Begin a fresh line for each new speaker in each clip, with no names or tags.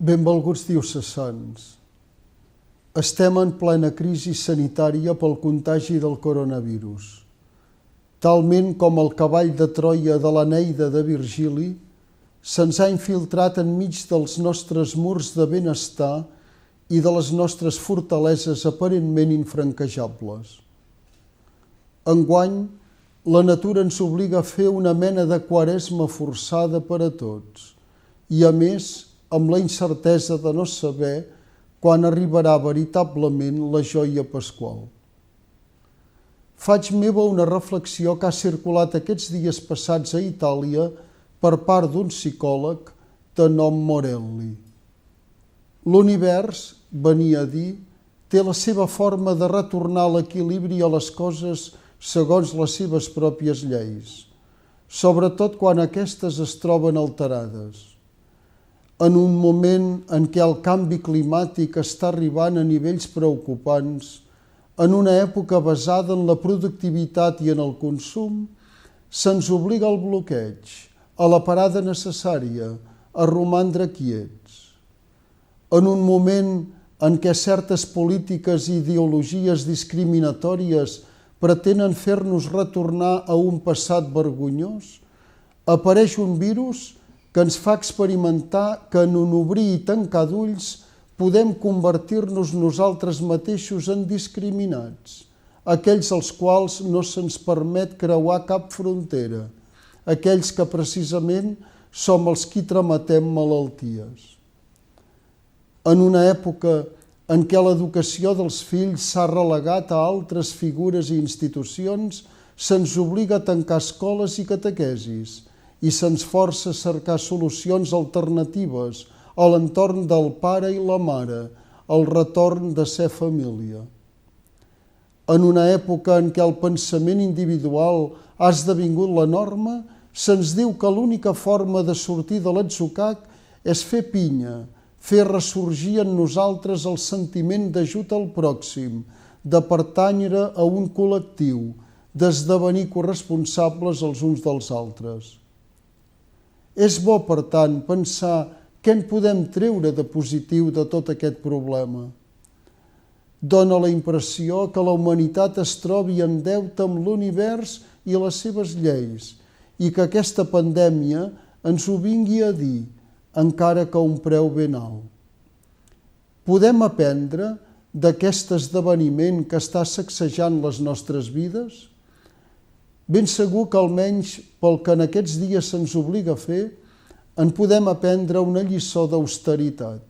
Benvolguts diocesans. Estem en plena crisi sanitària pel contagi del coronavirus. Talment com el cavall de Troia de l'Eneida de Virgili, se'ns ha infiltrat enmig dels nostres murs de benestar i de les nostres fortaleses aparentment infranquejables. Enguany, la natura ens obliga a fer una mena de quaresma forçada per a tots i, a més, amb la incertesa de no saber quan arribarà veritablement la joia pasqual. Faig meva una reflexió que ha circulat aquests dies passats a Itàlia per part d'un psicòleg de nom Morelli. L'univers, venia a dir, té la seva forma de retornar l'equilibri a les coses segons les seves pròpies lleis, sobretot quan aquestes es troben alterades. En un moment en què el canvi climàtic està arribant a nivells preocupants, en una època basada en la productivitat i en el consum, se'ns obliga al bloqueig, a la parada necessària, a romandre quiets. En un moment en què certes polítiques i ideologies discriminatòries pretenen fer-nos retornar a un passat vergonyós, apareix un virus que ens fa experimentar que en un obrir i tancar d'ulls podem convertir-nos nosaltres mateixos en discriminats, aquells als quals no se'ns permet creuar cap frontera, aquells que precisament som els qui trametem malalties. En una època en què l'educació dels fills s'ha relegat a altres figures i institucions, se'ns obliga a tancar escoles i catequesis, i se'ns força a cercar solucions alternatives a l'entorn del pare i la mare, el retorn de ser família. En una època en què el pensament individual ha esdevingut la norma, se'ns diu que l'única forma de sortir de l'atzucac és fer pinya, fer ressorgir en nosaltres el sentiment d'ajut al pròxim, de pertànyer a un col·lectiu, d'esdevenir corresponsables els uns dels altres. És bo, per tant, pensar què en podem treure de positiu de tot aquest problema. Dóna la impressió que la humanitat es trobi en deute amb l'univers i les seves lleis i que aquesta pandèmia ens ho vingui a dir, encara que a un preu ben alt. Podem aprendre d'aquest esdeveniment que està sacsejant les nostres vides? Ben segur que almenys pel que en aquests dies se'ns obliga a fer, en podem aprendre una lliçó d'austeritat.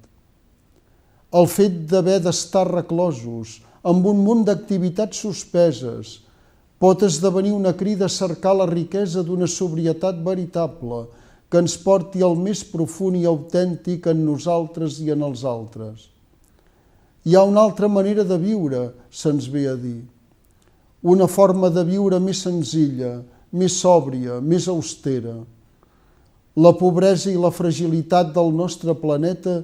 El fet d'haver d'estar reclosos, amb un munt d'activitats suspeses, pot esdevenir una crida a cercar la riquesa d'una sobrietat veritable que ens porti al més profund i autèntic en nosaltres i en els altres. Hi ha una altra manera de viure, se'ns ve a dir. Una forma de viure més senzilla, més sòbria, més austera. La pobresa i la fragilitat del nostre planeta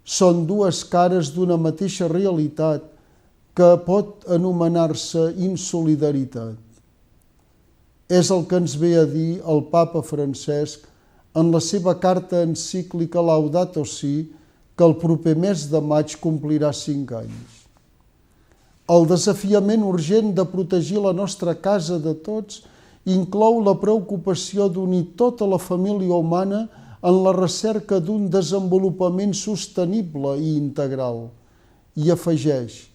són dues cares d'una mateixa realitat que pot anomenar-se insolidaritat. És el que ens ve a dir el Papa Francesc en la seva carta encíclica Laudato Si, que el proper mes de maig complirà 5 anys. El desafiament urgent de protegir la nostra casa de tots inclou la preocupació d'unir tota la família humana en la recerca d'un desenvolupament sostenible i integral. I afegeix,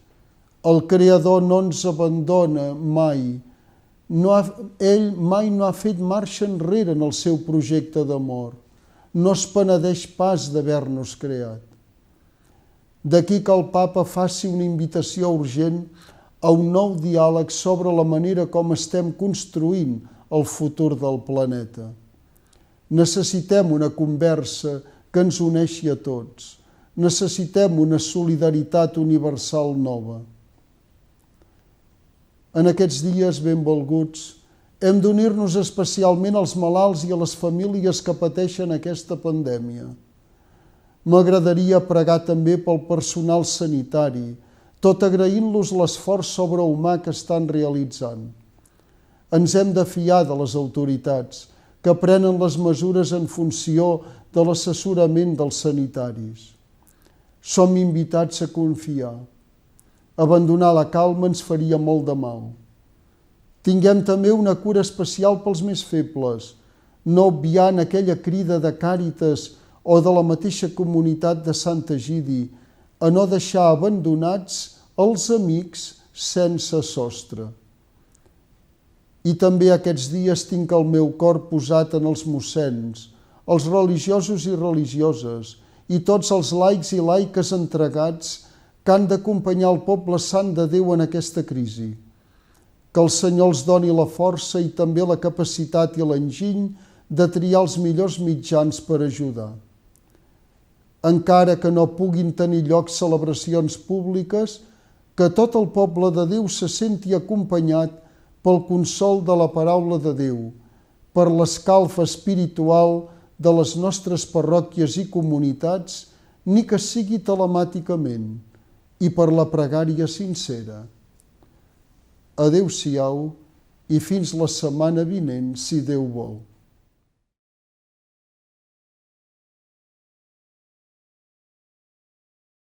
el Creador no ens abandona mai. Ell mai no ha fet marxa enrere en el seu projecte d'amor. No es penedeix pas d'haver-nos creat. D'aquí que el Papa faci una invitació urgent a un nou diàleg sobre la manera com estem construint el futur del planeta. Necessitem una conversa que ens uneixi a tots. Necessitem una solidaritat universal nova. En aquests dies benvolguts, hem d'unir-nos especialment als malalts i a les famílies que pateixen aquesta pandèmia. M'agradaria pregar també pel personal sanitari, tot agraint-los l'esforç sobrehumà que estan realitzant. Ens hem de fiar de les autoritats, que prenen les mesures en funció de l'assessorament dels sanitaris. Som invitats a confiar. Abandonar la calma ens faria molt de mal. Tinguem també una cura especial pels més febles, no obviant aquella crida de Càritas o de la mateixa comunitat de Sant Egidi a no deixar abandonats els amics sense sostre. I també aquests dies tinc el meu cor posat en els mossens, els religiosos i religioses, i tots els laics i laiques entregats que han d'acompanyar el poble sant de Déu en aquesta crisi. Que el Senyor els doni la força i també la capacitat i l'enginy de triar els millors mitjans per ajudar. Encara que no puguin tenir lloc celebracions públiques, que tot el poble de Déu se senti acompanyat pel consol de la paraula de Déu, per l'escalf espiritual de les nostres parròquies i comunitats, ni que sigui telemàticament, i per la pregària sincera. Adéu-siau i fins la setmana vinent, si Déu vol.